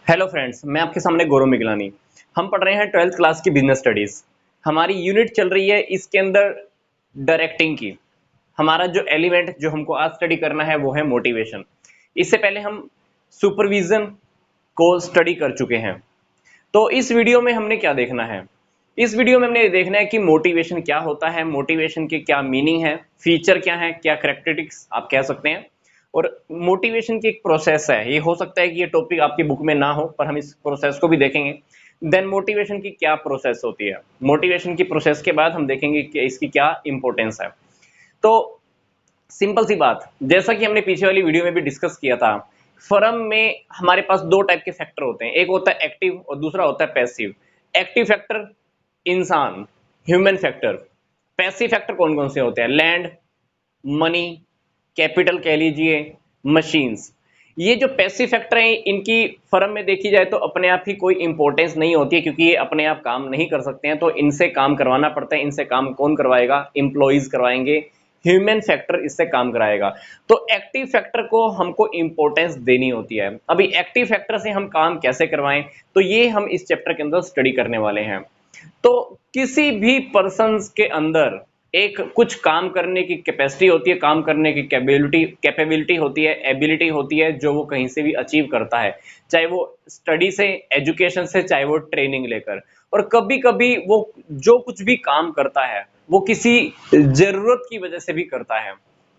Hello friends, मैं आपके सामने गौरव मिगलानी। हम पढ़ रहे हैं 12th क्लास की बिजनेस स्टडीज। हमारी यूनिट चल रही है इसके अंदर डायरेक्टिंग की। हमारा जो एलिमेंट जो हमको आज स्टडी करना है वो है मोटिवेशन। इससे पहले हम सुपरविजन को स्टडी कर चुके हैं। तो इस वीडियो में हमने क्या देखना है? इस वीडियो में हमने देखना है कि मोटिवेशन क्या होता है, मोटिवेशन के क्या मीनिंग है, फीचर क्या है, क्या कैरेक्टरिस्टिक्स आप कह सकते हैं, और मोटिवेशन की एक प्रोसेस है। ये हो सकता है कि ये टॉपिक आपकी बुक में ना हो, पर हम इस प्रोसेस को भी देखेंगे। देन मोटिवेशन की क्या प्रोसेस होती है, मोटिवेशन की प्रोसेस के बाद हम देखेंगे कि इसकी क्या इंपॉर्टेंस है। तो सिंपल सी बात, जैसा कि हमने पीछे वाली वीडियो में भी डिस्कस किया था, फर्म में हमारे पास दो टाइप के फैक्टर होते हैं, एक होता है एक्टिव और दूसरा होता है पैसिव। एक्टिव फैक्टर इंसान, ह्यूमन फैक्टर। पैसिव फैक्टर कौन कौन से होते हैं? लैंड, मनी, कैपिटल कह लीजिए, मशीन्स। ये जो पैसिव फैक्टर हैं इनकी फर्म में देखी जाए तो अपने आप ही कोई इंपॉर्टेंस नहीं होती है, क्योंकि ये अपने आप काम नहीं कर सकते हैं, तो इनसे काम करवाना पड़ता है। इनसे काम कौन करवाएगा? एम्प्लॉइज करवाएंगे, ह्यूमन फैक्टर इससे काम कराएगा। तो एक्टिव फैक्टर को हमको इंपॉर्टेंस देनी होती है। अभी एक्टिव फैक्टर से हम काम कैसे करवाएं, तो ये हम इस चैप्टर के अंदर स्टडी करने वाले हैं। तो किसी भी पर्सन के अंदर एक कुछ काम करने की कैपेसिटी होती है, काम करने की कैपेबिलिटी होती है, एबिलिटी होती है, जो वो कहीं से भी अचीव करता है, चाहे वो स्टडी से, एजुकेशन से, चाहे वो ट्रेनिंग लेकर। और कभी कभी वो जो कुछ भी काम करता है वो किसी जरूरत की वजह से भी करता है।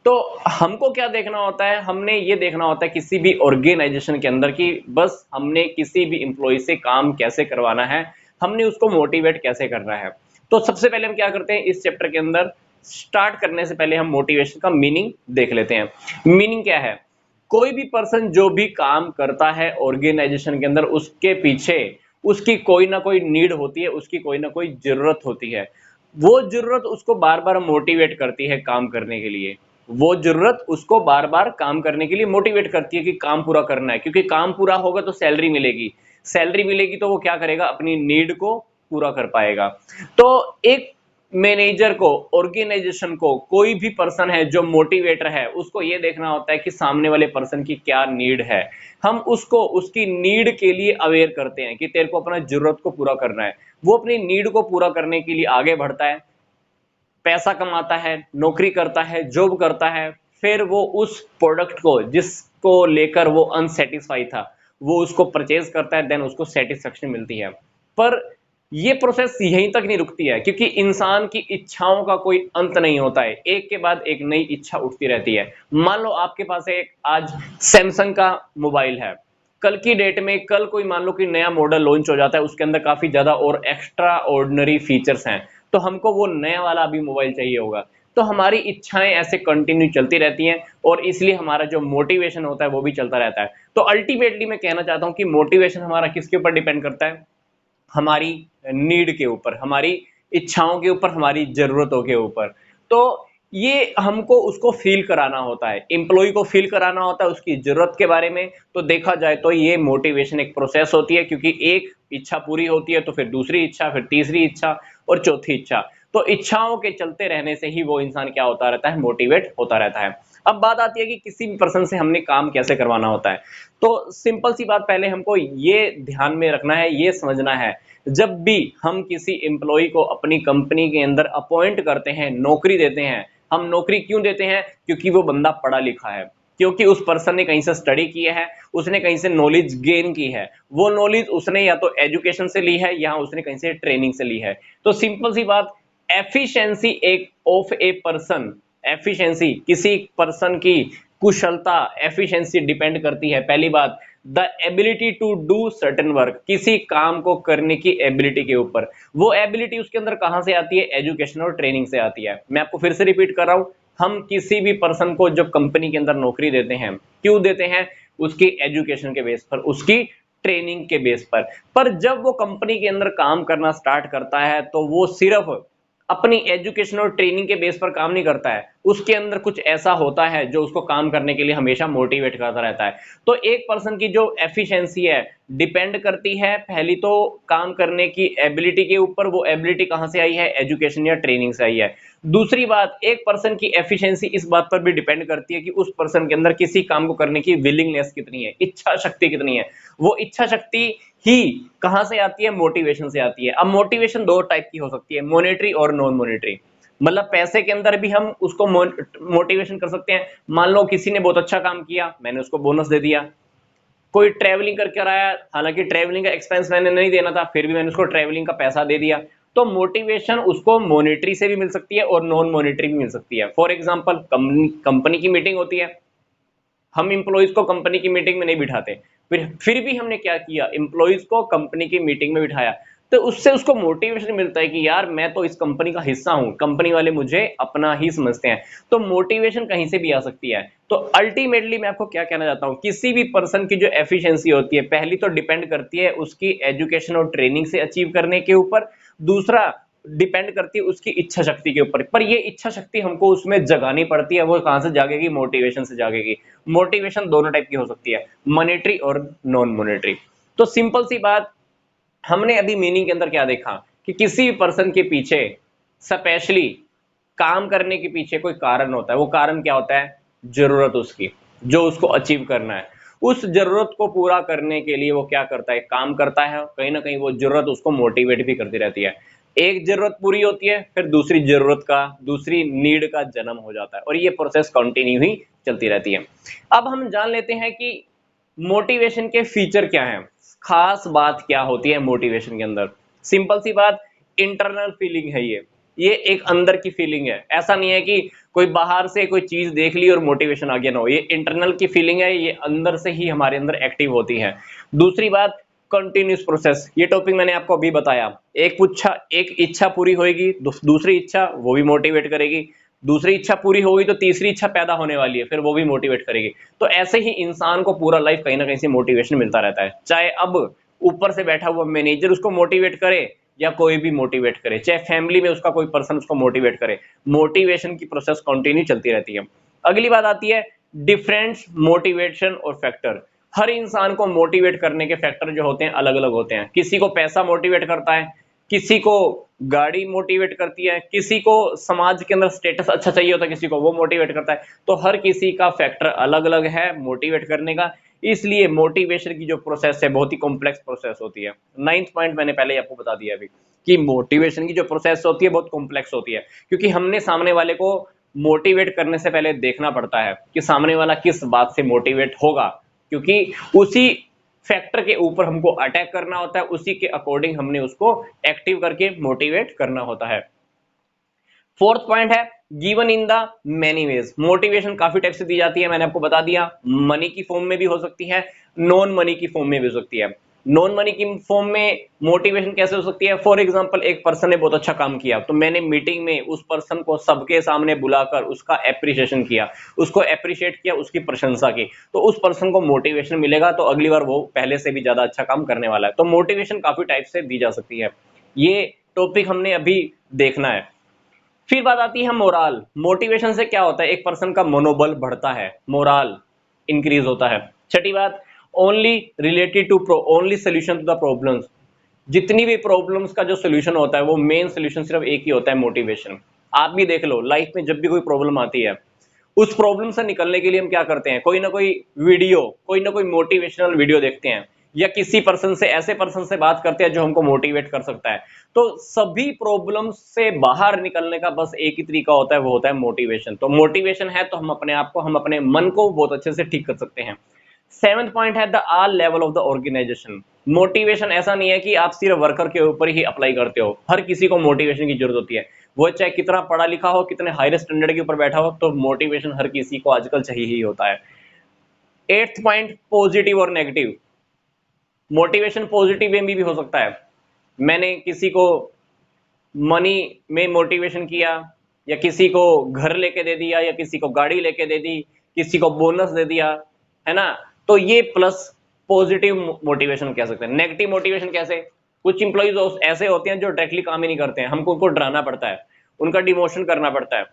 तो हमको क्या देखना होता है? हमने ये देखना होता है किसी भी ऑर्गेनाइजेशन के अंदर कि बस हमने किसी भी एम्प्लॉय से काम कैसे करवाना है, हमने उसको मोटिवेट कैसे करना है। तो सबसे पहले हम क्या करते हैं, इस चैप्टर के अंदर स्टार्ट करने से पहले हम मोटिवेशन का मीनिंग देख लेते हैं। मीनिंग क्या है? कोई भी पर्सन जो भी काम करता है ऑर्गेनाइजेशन के अंदर, उसके पीछे उसकी कोई ना कोई नीड होती है, उसकी कोई ना कोई जरूरत होती है। वो जरूरत उसको बार बार मोटिवेट करती है काम करने के लिए। वो जरूरत उसको बार बार काम करने के लिए मोटिवेट करती है कि काम पूरा करना है, क्योंकि काम पूरा होगा तो सैलरी मिलेगी। सैलरी मिलेगी तो वो क्या करेगा? अपनी नीड को पूरा कर पाएगा। तो एक मैनेजर को, ऑर्गेनाइजेशन को, कोई भी पर्सन है जो मोटिवेटर है, उसको ये देखना होता है कि सामने वाले पर्सन की क्या नीड है। हम उसको उसकी नीड के लिए अवेयर करते हैं कि तेरे को अपना जरूरत को पूरा करना है। वो अपनी नीड को पूरा करने के लिए आगे बढ़ता है, पैसा कमाता है, नौकरी करता है, जॉब करता है। फिर वो उस प्रोडक्ट को जिसको लेकर वो अनसेटिस्फाई था, वो उसको परचेज करता है, देन उसको सेटिस्फेक्शन मिलती है। पर ये प्रोसेस यहीं तक नहीं रुकती है, क्योंकि इंसान की इच्छाओं का कोई अंत नहीं होता है। एक के बाद एक नई इच्छा उठती रहती है। मान लो आपके पास एक आज सैमसंग का मोबाइल है, कल की डेट में कल कोई मान लो कि नया मॉडल लॉन्च हो जाता है, उसके अंदर काफी ज्यादा और एक्स्ट्रा ऑर्डिनरी फीचर्स हैं, तो हमको वो नया वाला अभी मोबाइल चाहिए होगा। तो हमारी इच्छाएं ऐसे कंटिन्यू चलती रहती हैं, और इसलिए हमारा जो मोटिवेशन होता है वो भी चलता रहता है। तो अल्टीमेटली मैं कहना चाहता हूं कि मोटिवेशन हमारा किसके ऊपर डिपेंड करता है? हमारी नीड के ऊपर, हमारी इच्छाओं के ऊपर, हमारी जरूरतों के ऊपर। तो ये हमको उसको फील कराना होता है, एम्प्लॉय को फील कराना होता है उसकी जरूरत के बारे में। तो देखा जाए तो ये मोटिवेशन एक प्रोसेस होती है, क्योंकि एक इच्छा पूरी होती है तो फिर दूसरी इच्छा, फिर तीसरी इच्छा और चौथी इच्छा। तो इच्छाओं के चलते रहने से ही वो इंसान क्या होता रहता है? मोटिवेट होता रहता है। अब बात आती है कि किसी भी पर्सन से हमने काम कैसे करवाना होता है। तो सिंपल सी बात, पहले हमको ये ध्यान में रखना है, ये समझना है, जब भी हम किसी एम्प्लॉय को अपनी कंपनी के अंदर अपॉइंट करते हैं, नौकरी देते हैं, हम नौकरी क्यों देते हैं? क्योंकि वो बंदा पढ़ा लिखा है, क्योंकि उस पर्सन ने कहीं से स्टडी किया है, उसने कहीं से नॉलेज गेन की है। वो नॉलेज उसने या तो एजुकेशन से ली है या उसने कहीं से ट्रेनिंग से ली है। तो सिंपल सी बात, एफिशिएंसी एक ऑफ ए पर्सन, एफिशिएंसी किसी पर्सन की कुशलता, एफिशिएंसी डिपेंड करती है, पहली बात, the ability to do certain work, किसी काम को करने की एबिलिटी के ऊपर। वो एबिलिटी उसके अंदर कहां से आती है? एजुकेशन और ट्रेनिंग से आती है। मैं आपको फिर से रिपीट कर रहा हूं, हम किसी भी पर्सन को जब कंपनी के अंदर नौकरी देते हैं, क्यों देते हैं? उसकी एजुकेशन के बेस पर, उसकी ट्रेनिंग के बेस पर जब वो कंपनी के अंदर काम करना स्टार्ट करता है तो वो सिर्फ अपनी एजुकेशन और ट्रेनिंग के बेस पर काम नहीं करता है, उसके अंदर कुछ ऐसा होता है जो उसको काम करने के लिए हमेशा मोटिवेट करता रहता है। तो एक पर्सन की जो एफिशिएंसी है डिपेंड करती है पहली तो काम करने की एबिलिटी के ऊपर। वो एबिलिटी कहाँ से आई है? एजुकेशन या ट्रेनिंग से आई है। दूसरी बात, एक पर्सन की एफिशिएंसी इस बात पर भी डिपेंड करती है कि उस पर्सन के अंदर किसी काम को करने की विलिंगनेस कितनी है, इच्छा शक्ति कितनी है। वो इच्छा शक्ति ही कहां से आती है? मोटिवेशन से आती है। अब मोटिवेशन दो टाइप की हो सकती है, मॉनेटरी और नॉन मॉनेटरी। मतलब पैसे के अंदर भी हम उसको मोटिवेशन कर सकते हैं। मान लो किसी ने बहुत अच्छा काम किया, मैंने उसको बोनस दे दिया। कोई ट्रैवलिंग करके आया, हालांकि ट्रैवलिंग का एक्सपेंस मैंने नहीं देना था, फिर भी मैंने उसको ट्रैवलिंग का पैसा दे दिया। तो मोटिवेशन उसको मॉनेटरी से भी मिल सकती है और नॉन मॉनेटरी भी मिल सकती है। फॉर एग्जांपल, कंपनी की मीटिंग होती है, हम इंप्लॉइज को कंपनी की मीटिंग में नहीं बिठाते, फिर भी हमने क्या किया? इंप्लॉइज को कंपनी की मीटिंग में बिठाया। तो उससे उसको मोटिवेशन मिलता है कि यार मैं तो इस कंपनी का हिस्सा हूं, कंपनी वाले मुझे अपना ही समझते हैं। तो मोटिवेशन कहीं से भी आ सकती है। तो अल्टीमेटली मैं आपको क्या कहना चाहता हूं, किसी भी पर्सन की जो एफिशिएंसी होती है पहली तो डिपेंड करती है उसकी एजुकेशन और ट्रेनिंग से अचीव करने के ऊपर। दूसरा डिपेंड करती है उसकी इच्छा शक्ति के ऊपर। पर ये इच्छा शक्ति हमको उसमें जगानी पड़ती है। वो कहां से जागेगी? मोटिवेशन से जागेगी। मोटिवेशन दोनों टाइप की हो सकती है, मॉनेटरी और नॉन मॉनेटरी। तो सिंपल सी बात, हमने अभी मीनिंग के अंदर क्या देखा कि किसी भी पर्सन के पीछे स्पेशली काम करने के पीछे कोई कारण होता है। वो कारण क्या होता है? जरूरत उसकी, जो उसको अचीव करना है। उस जरूरत को पूरा करने के लिए वो क्या करता है? काम करता है। कहीं ना कहीं वो जरूरत उसको मोटिवेट भी करती रहती है। एक जरूरत पूरी होती है, फिर दूसरी जरूरत का, दूसरी नीड का जन्म हो जाता है और ये प्रोसेस कंटिन्यू ही चलती रहती है। अब हम जान लेते हैं कि मोटिवेशन के फीचर क्या हैं, खास बात क्या होती है मोटिवेशन के अंदर। सिंपल सी बात, इंटरनल फीलिंग है ये एक अंदर की फीलिंग है। ऐसा नहीं है कि कोई बाहर से कोई चीज देख ली और मोटिवेशन आ गया, ना हो। ये इंटरनल की फीलिंग है, ये अंदर से ही हमारे अंदर एक्टिव होती है। दूसरी बात, कंटिन्यूस प्रोसेस। ये टॉपिक मैंने आपको अभी बताया। एक इच्छा पूरी होगी, दूसरी इच्छा वो भी मोटिवेट करेगी, दूसरी इच्छा पूरी होगी तो तीसरी इच्छा पैदा होने वाली है, फिर वो भी मोटिवेट करेगी। तो ऐसे ही इंसान को पूरा लाइफ कहीं ना कहीं से मोटिवेशन मिलता रहता है। चाहे अब ऊपर से बैठा हुआ मैनेजर उसको मोटिवेट करे या कोई भी मोटिवेट करे, चाहे फैमिली में उसका कोई पर्सन उसको मोटिवेट करे, मोटिवेशन की प्रोसेस कंटिन्यू चलती रहती है। अगली बात आती है डिफरेंट मोटिवेशन और फैक्टर। हर इंसान को मोटिवेट करने के फैक्टर जो होते हैं अलग अलग होते हैं। किसी को पैसा मोटिवेट करता है, किसी को गाड़ी मोटिवेट करती है, किसी को समाज के अंदर स्टेटस अच्छा चाहिए होता है, किसी को वो मोटिवेट करता है। तो हर किसी का फैक्टर अलग अलग है मोटिवेट करने का। इसलिए मोटिवेशन की जो प्रोसेस है बहुत ही कॉम्प्लेक्स प्रोसेस होती है। नाइन्थ पॉइंट मैंने पहले ही आपको बता दिया अभी कि मोटिवेशन की जो प्रोसेस होती है बहुत कॉम्प्लेक्स होती है, क्योंकि हमने सामने वाले को मोटिवेट करने से पहले देखना पड़ता है कि सामने वाला किस बात से मोटिवेट होगा, क्योंकि उसी फैक्टर के ऊपर हमको अटैक करना होता है, उसी के अकॉर्डिंग हमने उसको एक्टिव करके मोटिवेट करना होता है। फोर्थ पॉइंट है given in the many ways. Motivation काफी टाइप से दी जाती है, मैंने आपको बता दिया। मनी की फॉर्म में भी हो सकती है, नॉन मनी की फॉर्म में भी हो सकती है। नॉन मनी की फॉर्म में मोटिवेशन कैसे हो सकती है? फॉर एग्जांपल, एक पर्सन ने बहुत अच्छा काम किया तो मैंने मीटिंग में उस पर्सन को सबके सामने बुलाकर उसका एप्रिसिएशन किया, उसको एप्रिशिएट किया, उसकी प्रशंसा की, तो उस पर्सन को मोटिवेशन मिलेगा। तो अगली बार वो पहले से भी ज्यादा अच्छा काम करने वाला है। तो मोटिवेशन काफी टाइप से दी जा सकती है। ये टॉपिक हमने अभी देखना है। फिर बात आती है मोराल। मोटिवेशन से क्या होता है? एक पर्सन का मनोबल बढ़ता है, मोराल इंक्रीज होता है। छठी बात, only related to only solution to the problems. जितनी भी प्रॉब्लम्स का जो सोल्यूशन होता है वो मेन सोल्यूशन सिर्फ एक ही होता है, मोटिवेशन। आप भी देख लो, लाइफ में जब भी कोई प्रॉब्लम आती है उस प्रॉब्लम से निकलने के लिए हम क्या करते हैं? कोई ना कोई वीडियो, कोई ना कोई मोटिवेशनल वीडियो देखते हैं, या किसी पर्सन से, ऐसे पर्सन से बात करते हैं जो हमको मोटिवेट कर सकता है। तो सभी प्रॉब्लम से बाहर निकलने का बस एक ही तरीका होता है, वो होता है मोटिवेशन। तो मोटिवेशन है तो हम अपने आप को, हम अपने मन को बहुत अच्छे से ठीक कर सकते हैं। सेवंथ पॉइंट है the all level of the organisation. Motivation ऐसा नहीं है कि आप सिर्फ वर्कर के ऊपर ही अप्लाई करते हो, हर किसी को मोटिवेशन की जरूरत होती है। वो चाहे कितना पढ़ा लिखा हो, कितने हायर स्टैंडर्ड के ऊपर बैठा हो, तो मोटिवेशन हर किसी को आजकल चाहिए ही होता है। एट्थ पॉइंट, पॉजिटिव और नेगेटिव। मोटिवेशन पॉजिटिव वे में भी हो सकता है। मैंने किसी को मनी में मोटिवेशन किया, या किसी को घर लेके दे दिया, या किसी को गाड़ी लेके दे दी, किसी को बोनस दे दिया, है ना? तो ये प्लस पॉजिटिव मोटिवेशन कह सकते हैं। नेगेटिव मोटिवेशन कैसे? कुछ इंप्लॉइज ऐसे होते हैं जो डायरेक्टली काम ही नहीं करते हैं, हमको उनको डराना पड़ता है, उनका डिमोशन करना पड़ता है,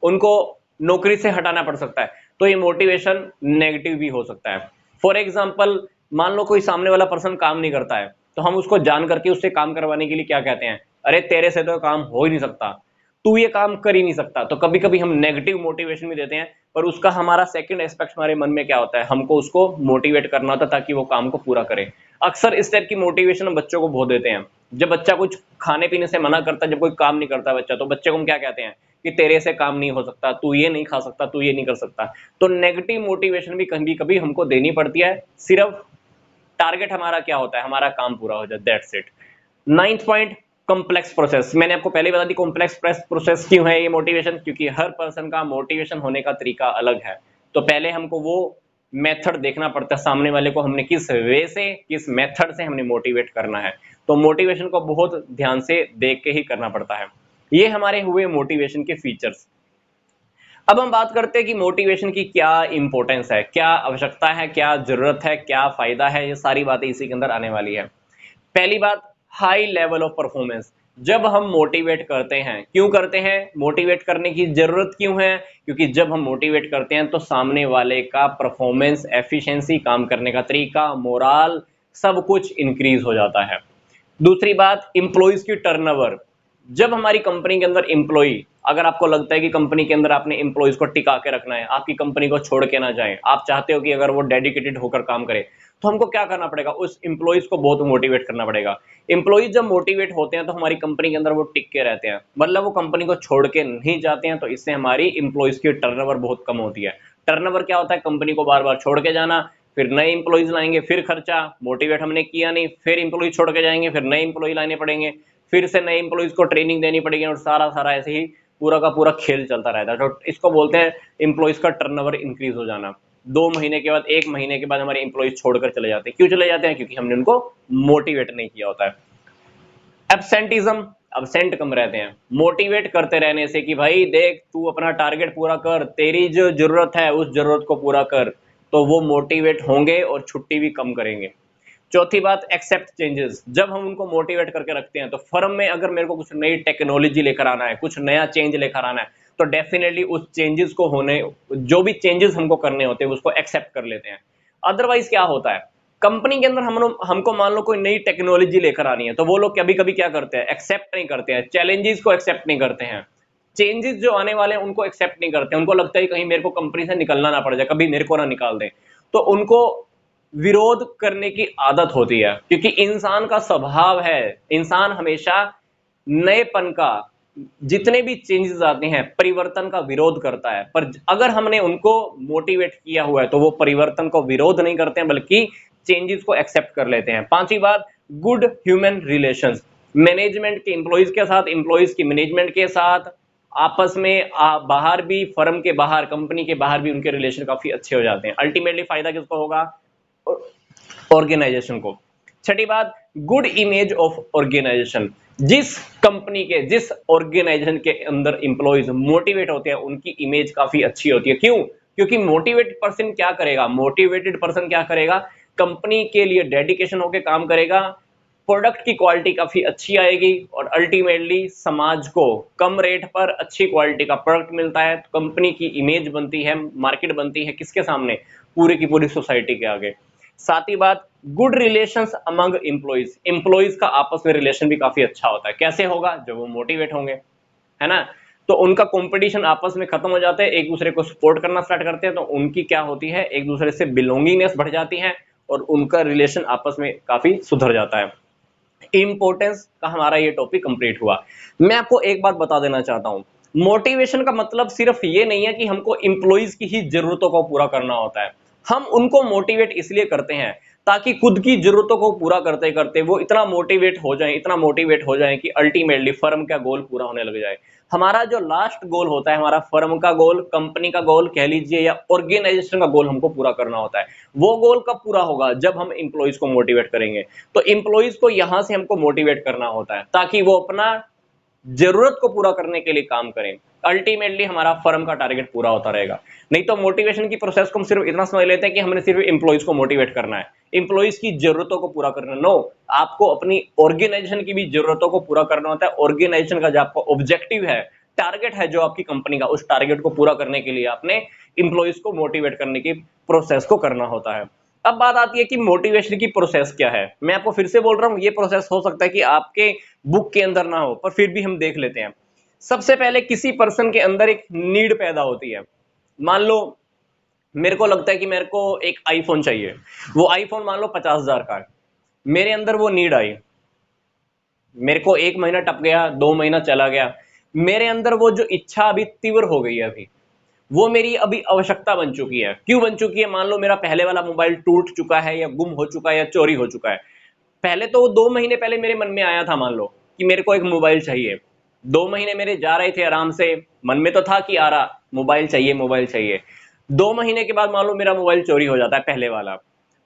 उनको नौकरी से हटाना पड़ सकता है, तो ये मोटिवेशन नेगेटिव भी हो सकता है। फॉर एग्जाम्पल, मान लो कोई सामने वाला पर्सन काम नहीं करता है, तो हम उसको जान करके उससे काम करवाने के लिए क्या कहते हैं, अरे तेरे से तो काम हो ही नहीं सकता, तू ये काम कर ही नहीं सकता। तो कभी कभी हम नेगेटिव मोटिवेशन भी देते हैं, पर उसका हमारा सेकंड एस्पेक्ट हमारे मन में क्या होता है, हमको उसको मोटिवेट करना होता है ताकि वो काम को पूरा करे। अक्सर इस टाइप की मोटिवेशन हम बच्चों को बहुत देते हैं। जब बच्चा कुछ खाने पीने से मना करता है, जब कोई काम नहीं करता बच्चा, तो बच्चे को हम क्या कहते हैं कि तेरे से काम नहीं हो सकता, तू ये नहीं खा सकता, तू ये नहीं कर सकता। तो नेगेटिव मोटिवेशन भी कभी कभी हमको देनी पड़ती है, सिर्फ टारगेट हमारा क्या होता है, हमारा काम पूरा हो जाए, that's it. Ninth point, complex process. मैंने आपको पहले बता दी कॉम्प्लेक्स प्रोसेस क्यों है ये मोटिवेशन, क्योंकि हर पर्सन का मोटिवेशन होने का तरीका अलग है। तो पहले हमको वो मेथड देखना पड़ता है, सामने वाले को हमने किस वे से, किस मेथड से हमने मोटिवेट करना है। तो मोटिवेशन को बहुत ध्यान से देख के ही करना पड़ता है। ये हमारे हुए मोटिवेशन के फीचर्स। अब हम बात करते हैं कि मोटिवेशन की क्या इंपॉर्टेंस है, क्या आवश्यकता है, क्या जरूरत है, क्या फायदा है, ये सारी बातें इसी के अंदर आने वाली है। पहली बात, हाई लेवल ऑफ परफॉर्मेंस। जब हम मोटिवेट करते हैं, क्यों करते हैं, मोटिवेट करने की जरूरत क्यों है, क्योंकि जब हम मोटिवेट करते हैं तो सामने वाले का परफॉर्मेंस, एफिशिएंसी, काम करने का तरीका, मोराल, सब कुछ इंक्रीज हो जाता है। दूसरी बात, इंप्लॉइज की टर्नओवर। जब हमारी कंपनी के अंदर इंप्लॉई, अगर आपको लगता है कि कंपनी के अंदर आपने इंप्लॉइज को टिका के रखना है, आपकी कंपनी को छोड़ के ना जाए, आप चाहते हो कि अगर वो डेडिकेटेड होकर काम करे, तो हमको क्या करना पड़ेगा, उस इंप्लॉइज को बहुत मोटिवेट करना पड़ेगा। इंप्लॉइज जब मोटिवेट होते हैं तो हमारी कंपनी के अंदर वो टिक के रहते हैं, मतलब वो कंपनी को छोड़ के नहीं जाते हैं। तो इससे हमारी इंप्लॉइज की टर्नओवर बहुत कम होती है। टर्नओवर क्या होता है, कंपनी को बार बार छोड़ के जाना, फिर नए इंप्लॉइज लाएंगे, फिर खर्चा, मोटिवेट हमने किया नहीं, फिर इंप्लॉइज छोड़ के जाएंगे, फिर नए इंप्लॉय लाने पड़ेंगे, फिर से नए इंप्लॉइज को ट्रेनिंग देनी पड़ेगी, और सारा सारा ऐसे ही पूरा का पूरा खेल चलता रहता है। तो इसको बोलते हैं इंप्लॉइज का टर्नओवर इंक्रीज हो जाना। 2 महीने के बाद, 1 महीने के बाद हमारे इंप्लॉइज छोड़कर चले जाते हैं। क्यों चले जाते हैं, क्योंकि हमने उनको मोटिवेट नहीं किया होता है। एब्सेंटिज्म, अब्सेंट कम रहते हैं। मोटिवेट करते रहने से कि भाई देख, तू अपना टारगेट पूरा कर, तेरी जो जरूरत है उस जरूरत को पूरा कर, तो वो मोटिवेट होंगे और छुट्टी भी कम करेंगे। चौथी बात, एक्सेप्ट चेंजेस। जब हम उनको मोटिवेट करके रखते हैं तो फर्म में अगर मेरे को कुछ नई टेक्नोलॉजी लेकर आना है, कुछ नया चेंज लेकर आना है, तो डेफिनेटली उस चेंजेस को होने, जो भी चेंजेस हमको करने होते हैं उसको एक्सेप्ट कर लेते हैं। अदरवाइज क्या होता है, कंपनी के अंदर हमको मान लो कोई नई टेक्नोलॉजी लेकर आनी है, तो वो लोग कभी कभी क्या करते हैं, एक्सेप्ट नहीं करते हैं, चैलेंजेस को एक्सेप्ट नहीं करते हैं, चेंजेस जो आने वाले हैं उनको एक्सेप्ट नहीं करते हैं। उनको लगता है कहीं मेरे को कंपनी से निकलना ना पड़ जाए, कभी मेरे को ना निकाल दें, तो उनको विरोध करने की आदत होती है। क्योंकि इंसान का स्वभाव है, इंसान हमेशा नएपन का, जितने भी चेंजेस आते हैं, परिवर्तन का विरोध करता है। पर अगर हमने उनको मोटिवेट किया हुआ है तो वो परिवर्तन को विरोध नहीं करते हैं, बल्कि चेंजेस को एक्सेप्ट कर लेते हैं। पांचवी बात, गुड ह्यूमन रिलेशंस। मैनेजमेंट के एम्प्लॉइज के साथ, एम्प्लॉइज की मैनेजमेंट के साथ, आपस में बाहर भी, फर्म के बाहर, कंपनी के बाहर भी उनके रिलेशन काफी अच्छे हो जाते हैं। अल्टीमेटली फायदा किसको होगा, ऑर्गेनाइजेशन को। छठी बात, गुड इमेज ऑफ ऑर्गेनाइजेशन। जिस कंपनी के, जिस ऑर्गेनाइजेशन के अंदर इंप्लॉइज मोटिवेट होते हैं उनकी इमेज काफी अच्छी होती है। क्यों, क्योंकि मोटिवेटेड पर्सन क्या करेगा, मोटिवेटेड पर्सन क्या करेगा, कंपनी के लिए डेडिकेशन होकर काम करेगा, प्रोडक्ट की क्वालिटी काफी अच्छी आएगी, और अल्टीमेटली समाज को कम रेट पर अच्छी क्वालिटी का प्रोडक्ट मिलता है, तो कंपनी की इमेज बनती है, मार्केट बनती है किसके सामने, पूरी की पूरी सोसाइटी के आगे। साथ ही बात, good relations among employees. Employees का आपस में रिलेशन भी काफी अच्छा होता है। कैसे होगा, जब वो मोटिवेट होंगे, है ना, तो उनका कंपटीशन आपस में खत्म हो जाता है, एक दूसरे को सपोर्ट करना स्टार्ट करते हैं, तो उनकी क्या होती है, एक दूसरे से बिलोंगिंगनेस बढ़ जाती है, और उनका रिलेशन आपस में काफी सुधर जाता है। इंपॉर्टेंस का हमारा ये टॉपिक कंप्लीट हुआ। मैं आपको एक बात बता देना चाहता हूं, मोटिवेशन का मतलब सिर्फ ये नहीं है कि हमको इंप्लॉइज की ही जरूरतों को पूरा करना होता है। हम उनको मोटिवेट इसलिए करते हैं ताकि खुद की जरूरतों को पूरा करते करते वो इतना मोटिवेट हो जाए, इतना मोटिवेट हो जाए कि अल्टीमेटली फर्म का गोल पूरा होने लग जाए। हमारा जो लास्ट गोल होता है, हमारा फर्म का गोल, कंपनी का गोल कह लीजिए, या ऑर्गेनाइजेशन का गोल हमको पूरा करना होता है। वो गोल कब पूरा होगा, जब हम इंप्लॉइज को मोटिवेट करेंगे। तो इंप्लॉइज को यहां से हमको मोटिवेट करना होता है ताकि वो अपना जरूरत को पूरा करने के लिए काम करें। अल्टीमेटली हमारा फर्म का टारगेट पूरा होता रहेगा। नहीं तो मोटिवेशन की प्रोसेस को हम सिर्फ इतना समझ लेते हैं कि हमने सिर्फ इंप्लॉइज को मोटिवेट करना है, इंप्लॉइज की जरूरतों को पूरा करना। नो, आपको अपनी ऑर्गेनाइजेशन की भी जरूरतों को पूरा करना होता है। ऑर्गेनाइजेशन का जो आपका ऑब्जेक्टिव है, टारगेट है जो आपकी कंपनी का, उस टारगेट को पूरा करने के लिए आपने इंप्लॉइज को मोटिवेट करने की प्रोसेस को करना होता है। अब बात आती है कि मोटिवेशन की प्रोसेस क्या है। मैं आपको फिर से बोल रहा हूं, ये प्रोसेस हो सकता है कि आपके बुक के अंदर ना हो, पर फिर भी हम देख लेते हैं। सबसे पहले किसी पर्सन के अंदर एक नीड पैदा होती है। मान लो मेरे को लगता है कि मेरे को एक आईफोन चाहिए, वो आईफोन मान लो 50,000 का है, मेरे अंदर वो नीड आई, मेरे को 1 महीना टप गया, 2 महीना चला गया, मेरे अंदर वो जो इच्छा अभी तीव्र हो गई है, अभी वो मेरी अभी आवश्यकता बन चुकी है। क्यों बन चुकी है? मान लो मेरा पहले वाला मोबाइल टूट चुका है या गुम हो चुका है या चोरी हो चुका है। पहले तो 2 महीने पहले मेरे मन में आया था, मान लो कि मेरे को एक मोबाइल चाहिए। 2 महीने मेरे जा रहे थे आराम से, मन में तो था कि आ रहा मोबाइल चाहिए, मोबाइल चाहिए। 2 महीने के बाद मान लो मेरा मोबाइल चोरी हो जाता है, पहले वाला।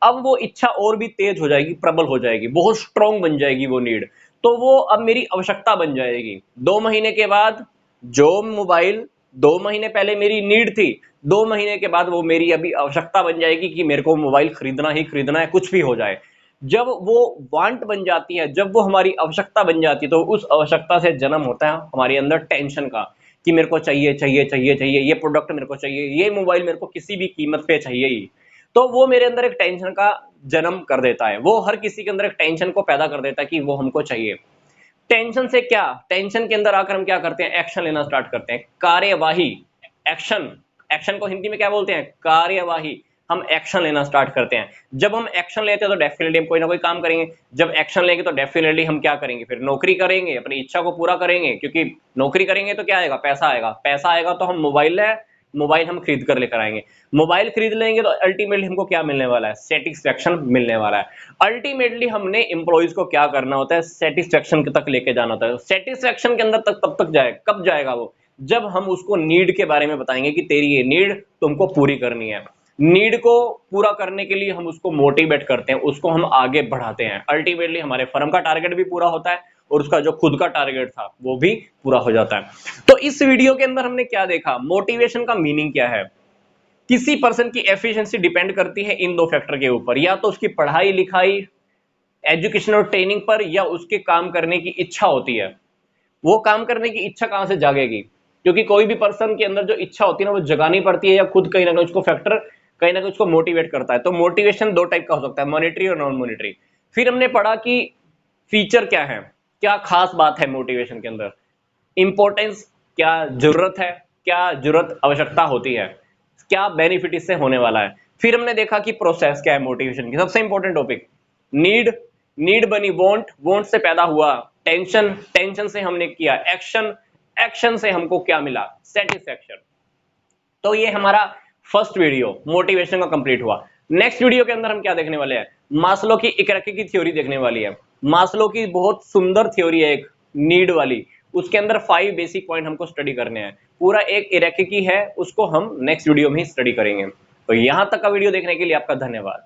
अब वो इच्छा और भी तेज हो जाएगी, प्रबल हो जाएगी, बहुत स्ट्रांग बन जाएगी वो नीड। तो वो अब मेरी आवश्यकता बन जाएगी। 2 महीने के बाद जो मोबाइल 2 महीने पहले मेरी नीड थी, 2 महीने के बाद वो मेरी अभी आवश्यकता बन जाएगी कि मेरे को मोबाइल खरीदना ही खरीदना है, कुछ भी हो जाए। जब वो वांट बन जाती है, जब वो हमारी आवश्यकता बन जाती है, तो उस आवश्यकता से जन्म होता है हमारे अंदर टेंशन का, कि मेरे को चाहिए चाहिए चाहिए चाहिए, ये प्रोडक्ट मेरे को चाहिए, ये मोबाइल मेरे को किसी भी कीमत पे चाहिए ही। तो वो मेरे अंदर एक टेंशन का जन्म कर देता है, वो हर किसी के अंदर एक टेंशन को पैदा कर देता है कि वो हमको चाहिए। टेंशन से क्या, टेंशन के अंदर आकर हम क्या करते हैं, एक्शन लेना स्टार्ट करते हैं, कार्यवाही। एक्शन, एक्शन को हिंदी में क्या बोलते हैं, कार्यवाही। हम एक्शन लेना स्टार्ट करते हैं। जब हम एक्शन लेते हैं तो डेफिनेटली हम कोई ना कोई काम करेंगे। जब एक्शन लेंगे तो डेफिनेटली हम क्या करेंगे, फिर नौकरी करेंगे, अपनी इच्छा को पूरा करेंगे, क्योंकि नौकरी करेंगे तो क्या आएगा, पैसा आएगा, पैसा आएगा तो हम मोबाइल है, मोबाइल हम खरीद कर लेकर आएंगे। मोबाइल खरीद लेंगे तो अल्टीमेटली हमको क्या मिलने वाला है, सेटिस्फेक्शन मिलने वाला है। अल्टीमेटली हमने एम्प्लॉइज को क्या करना होता है, सेटिस्फेक्शन तक लेके जाना होता है। सेटिस्फेक्शन के अंदर तक तब तक जाए, कब जाएगा वो, जब हम उसको नीड के बारे में बताएंगे कि तेरी ये नीड तुमको पूरी करनी है। नीड को पूरा करने के लिए हम उसको मोटिवेट करते हैं, उसको हम आगे बढ़ाते हैं। अल्टीमेटली हमारे फर्म का टारगेट भी पूरा होता है और उसका जो खुद का टारगेट था वो भी पूरा हो जाता है। तो इस वीडियो के अंदर हमने क्या देखा, मोटिवेशन का मीनिंग क्या है। किसी पर्सन की एफिशिएंसी डिपेंड करती है इन दो फैक्टर के ऊपर, या तो उसकी पढ़ाई लिखाई, एजुकेशन और ट्रेनिंग पर, या उसके काम करने की इच्छा होती है। वो काम करने की इच्छा कहां से जागेगी, क्योंकि कोई भी पर्सन के अंदर जो इच्छा होती है ना, वो जगानी पड़ती है, या खुद कहीं ना कहीं उसको फैक्टर कहीं ना कहीं उसको मोटिवेट करता है। तो मोटिवेशन दो टाइप का हो सकता है, मॉनेटरी और नॉन मॉनेटरी। फिर हमने पढ़ा कि फीचर क्या है, क्या खास बात है मोटिवेशन के अंदर, इंपॉर्टेंस, क्या जरूरत है, क्या जरूरत आवश्यकता होती है, क्या बेनिफिट इससे होने वाला है। फिर हमने देखा कि प्रोसेस क्या है मोटिवेशन की, सबसे इंपॉर्टेंट टॉपिक नीड, नीड बनी वांट, वांट से पैदा हुआ टेंशन, टेंशन से हमने किया एक्शन, एक्शन से हमको क्या मिला, सेटिस्फेक्शन। तो ये हमारा फर्स्ट वीडियो मोटिवेशन का कंप्लीट हुआ। नेक्स्ट वीडियो के अंदर हम क्या देखने वाले हैं, मास्लो की इकरकी की थ्योरी देखने वाली है। मास्लो की बहुत सुंदर थ्योरी है एक, नीड वाली, उसके अंदर 5 बेसिक पॉइंट हमको स्टडी करने हैं। पूरा एक इराकी है, उसको हम नेक्स्ट वीडियो में ही स्टडी करेंगे। तो यहां तक का वीडियो देखने के लिए आपका धन्यवाद।